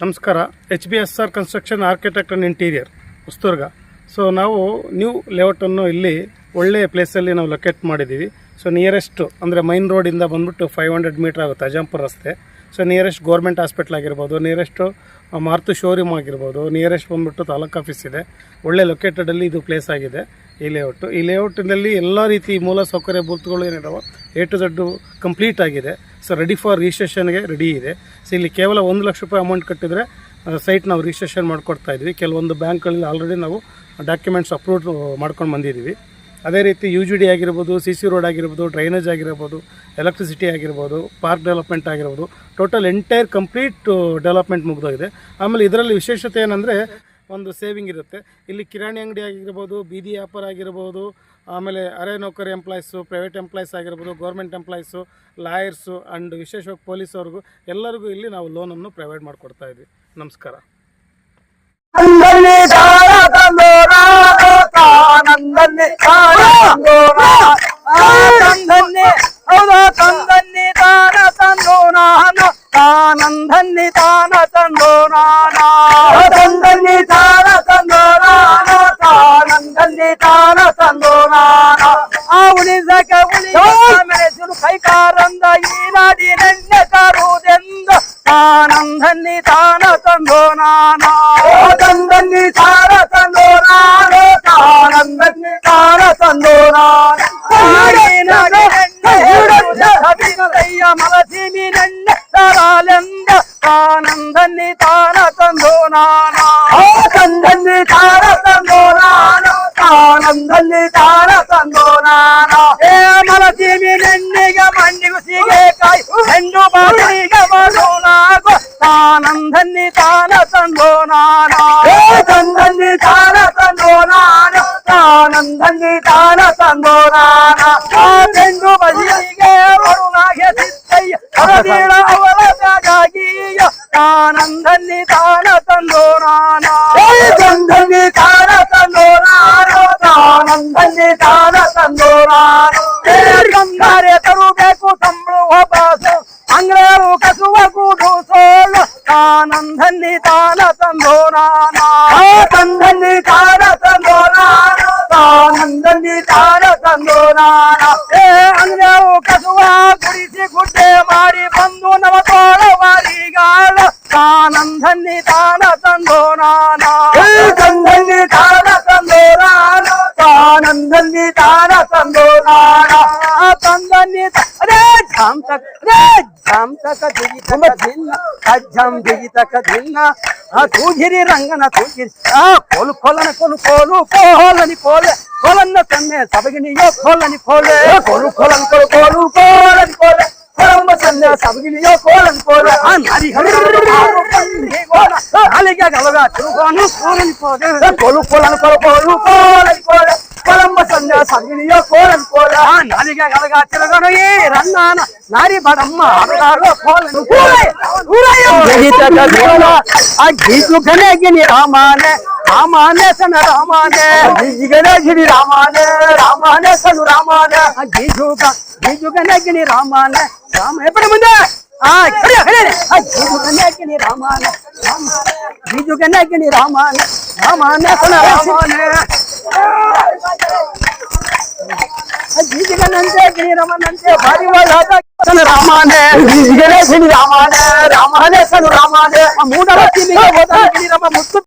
ನಮಸ್ಕಾರ. HBSR construction architect and interior Hosadurga. So ನಾವು new ಲೇಔಟನ್ನು ಇಲ್ಲಿ ಒಳ್ಳೆಯ ಪ್ಲೇಸಲ್ಲಿ ನಾವು ಲೊಕೇಟ್ ಮಾಡಿದ್ದೀವಿ. ಸೊ ನಿಯರೆಸ್ಟು ಅಂದರೆ ಮೈನ್ ರೋಡಿಂದ ಬಂದ್ಬಿಟ್ಟು 500 ಮೀಟ್ರ್ ಆಗುತ್ತೆ ಅಜಂಪುರ ರಸ್ತೆ. ಸೊ ನಿಯರೆಸ್ಟ್ ಗೌರ್ಮೆಂಟ್ ಹಾಸ್ಪಿಟ್ಲ್ ಆಗಿರ್ಬೋದು, ನಿಯರೆಸ್ಟು ಮಾರುತಿ ಶೋರೂಮ್ ಆಗಿರ್ಬೋದು, ನಿಯರೆಸ್ಟ್ ಬಂದ್ಬಿಟ್ಟು ತಾಲೂಕು ಆಫೀಸ್ ಇದೆ. ಒಳ್ಳೆ ಲೊಕೇಟೆಡಲ್ಲಿ ಇದು ಪ್ಲೇಸ್ ಆಗಿದೆ ಈ ಲೇಔಟು. ಈ ಲೇಔಟಿನಲ್ಲಿ ಎಲ್ಲ ರೀತಿ ಮೂಲ ಸೌಕರ್ಯ ಬೂತ್ಗಳು ಏನಿದಾವೆ A to Z ಕಂಪ್ಲೀಟ್ ಆಗಿದೆ. ಸೊ ರೆಡಿ ಫಾರ್ ರಿಜಿಸ್ಟ್ರೇಷನ್ಗೆ ರೆಡಿ ಇದೆ. ಸೊ ಇಲ್ಲಿ ಕೇವಲ 1 ಲಕ್ಷ ರೂಪಾಯಿ ಅಮೌಂಟ್ ಕಟ್ಟಿದರೆ ಸೈಟ್ ನಾವು ರಿಜಿಸ್ಟ್ರೇಷನ್ ಮಾಡ್ಕೊಡ್ತಾ ಇದ್ವಿ. ಕೆಲವೊಂದು ಬ್ಯಾಂಕ್ಗಳಲ್ಲಿ ಆಲ್ರೆಡಿ ನಾವು ಡಾಕ್ಯುಮೆಂಟ್ಸ್ ಅಪ್ರೂವ್ ಮಾಡ್ಕೊಂಡು ಬಂದಿದ್ದೀವಿ. ಅದೇ ರೀತಿ UGD ಆಗಿರ್ಬೋದು, CC ರೋಡ್ ಆಗಿರ್ಬೋದು, ಡ್ರೈನೇಜ್ ಆಗಿರ್ಬೋದು, ಎಲೆಕ್ಟ್ರಿಸಿಟಿ ಆಗಿರ್ಬೋದು, ಪಾರ್ಕ್ ಡೆವಲಪ್ಮೆಂಟ್ ಆಗಿರ್ಬೋದು, ಟೋಟಲ್ ಎಂಟೈರ್ ಕಂಪ್ಲೀಟ್ ಡೆವಲಪ್ಮೆಂಟ್ ಮುಗಿದೋಗಿದೆ. ಆಮೇಲೆ ಇದರಲ್ಲಿ ವಿಶೇಷತೆ ಏನಂದರೆ ಒಂದು ಸೇವಿಂಗ್ ಇರುತ್ತೆ. ಇಲ್ಲಿ ಕಿರಾಣಿ ಅಂಗಡಿ ಆಗಿರ್ಬೋದು, ಬೀದಿ ವ್ಯಾಪಾರ ಆಗಿರ್ಬೋದು, ಆಮೇಲೆ ಅರೆ ನೌಕರಿ ಎಂಪ್ಲಾಯ್ಸು, ಪ್ರೈವೇಟ್ ಎಂಪ್ಲಾಯ್ಸ್ ಆಗಿರ್ಬೋದು, ಗೌರ್ಮೆಂಟ್ ಎಂಪ್ಲಾಯ್ಸು, ಲಾಯರ್ಸು ಆ್ಯಂಡ್ ವಿಶೇಷವಾಗಿ ಪೊಲೀಸವ್ರಿಗೂ ಎಲ್ಲರಿಗೂ ಇಲ್ಲಿ ನಾವು ಲೋನನ್ನು ಪ್ರೊವೈಡ್ ಮಾಡಿಕೊಡ್ತಾ ಇದ್ವಿ. ನಮಸ್ಕಾರ. ಕೈಕಾರಂದ ಈ ನಾಡಿನೆಣ್ಣೆ ತರುವುದೆಂದು ತಾನಂದನ್ನಿ ತಾನ ತಂದೋ ನಾನಾ ತಂದನ್ನಿ ತಾನ ತಂದೋ ನಾನು ತಾನಂದನ್ನಿ ತಾನ ತಂದೋ ನಾಡಿನಯ್ಯ ಮಲಸಿಮಿ ನೆಣ್ಣೆ ತರಲೆಂದ ತಾನಂದನ್ನಿ ತಾನ ತಂದೋ ನಾನಾ ತಂದನ್ನಿ ತಾನ ತಂದೋ ನಾನು ತಾನಂದಲ್ಲಿ ತಾನ ತಂದೋ ನಾನಾ ಮಲಸಿಮಿ ನೆಣ್ಣಿಗೆ ಮಣ್ಣಿಗೂ ಸಿಗೆಕಾಯಿ ಹೆಣ್ಣು ಬಾಗಿಲಿಗೆ ಬರುಣಾಗು ತಾನಂದನ್ನಿ ತಾನ ತಂದೋ ನಾನಾ ತಂದನ್ನಿ ತಾನ ತಂದೋ ನಾನು ತಾನಂದನ್ನಿ ತಾನ ತಂದೋ ನಾನಾ ಹೆಣ್ಣು ಬದಿಲಿಗೆ ಬರುಣಾಗೆ ಸಿದ್ದಯ್ಯ ಹೊರದೀಳ ಅವಳ ಬ್ಯಾಗಾಗಿಯ ತಾನಂದನ್ನಿ ತಾನ ತಂದೋ ನಾನಾ ತಂದನ್ನಿ ತಾನ ತಂದೋ ನಾನು ತಾನಂದನ್ನಿ ತಾನ ತಂದೋ ನಾನು ಕಂಗಾರೆ ತರುಬೇಕು ಸಂಬಳುವ ಬಾಸು ಅಂಗ್ರೇರು ಕಸುವ ಕೂಡು ಸೋಳು ತಾನಂದನ್ನಿ ತಾನ ತಂದೋ ನಾನಾ ತಂದನ್ನಿ ತಾನ ತಂದೋ ನಾನು ತಾನಂದನ್ನಿ ತಾನ ತಂದೋ ನಾನಾ ಅಂಗ್ರೇರು ಕಸುವ ಗುಡಿಸಿ ಗುಡ್ಡೆ ಮಾಡಿ ಬಂದು ನವ ತೋಳವಾರಿಗಾಳ ತಾನಂದನ್ನಿ ತಾನ ತಂದೋ ನಾನಾ ತಂದನ್ನಿ ತಾನ ತಂದೋ ನಾನು ತಾನಂದನ್ನಿ ತಾನ ತಂದೋ ನಾನಾ ತಂದನ್ನಿ ಅದೇ ಝಾಮ್ ತಕ ದಿಗಿ ತಕ ದಿನ ಅಜ್ಜಾಮ್ ದಿಗಿ ತಕ ದಿನ ತೂಗಿರಿ ರಂಗನ ತೂಗಿರಿ ಕೋಲು ಕೋಲನ ಕೋಲು ಕೋಲು ಕೋಲನಿ ಕೋಲೆ ಕೋಲನ್ನ ತನ್ನೆ ಸಬಗಿನಿಯೋ ಕೋಲನಿ ಕೋಲೆ ಕೋಲು ಕೋಲನ್ ಕೋಲು ಕೋಲು ಕೋಲನಿ ಕೋಲೆ ಕೊಳಂಬ ಸನ್ನೆ ಸಬಗಿನಿಯೋ ಕೋಲನ್ ಕೋಲೆ ನಾರಿ ಅಲ್ಲಿಗೆ ಗಲಗ ತಿರುಗೋನು ಕೋಲನಿ ಕೋಲೆ ಕೋಲು ಕೋಲನ್ ಕೋಲು ಕೋಲು ಕೋಲನಿ ಕೋಲೆ ಕೊಳಂಬ ಸನ್ನೆ ಸಬಗಿನಿಯೋ ಕೋಲನ್ ಕೋಲೆ ನಾಲಿಗೆ ಗಲಗ ತಿರುಗೋನು ಈ ರನ್ನಾನ ನಾರಿ ಬಡಮ್ಮ ಅರಗಾಡೋ ಕೋಲನಿ ಕೋಲೆ ಗೀಜು ಗಣಗಿನಿ ರಾಮಾನೆ ರಾಮಾನೆ ಸನ ರಾಮಾನೆ ಗಣಗಿನಿ ರಾಮಾನೆ ರಾಮಾನೆ ಸನು ರಾಮಾನೆ ಗೀಜು ಗಣಗಿನಿ ರಾಮಾನೆ ರಾಮ ಎಪ್ಪಡಿ ಮುಂದೆ ಗೀಜು ಗಣಗಿನಿ ರಾಮಾನೆ ಗೀಜು ಗಣಗಿನಿ ರಾಮಾನೆ ರಾಮಾನೆ ಸನ ರಾಮಾನೆ ಗೀಜಿಗನಂತೆ ಗಿರಿರಮನಂತೆ ಭಾರಿ ಸನ ರಾಮಾನೆ ಗೀಜಿಗನೇ ಗಿರಿ ರಾಮಾನೆ ರಾಮಾನೆ ಸನು ರಾಮಾನೆ ಮೂಡರ ಗಿರಿರಮ ಮುತ್ತು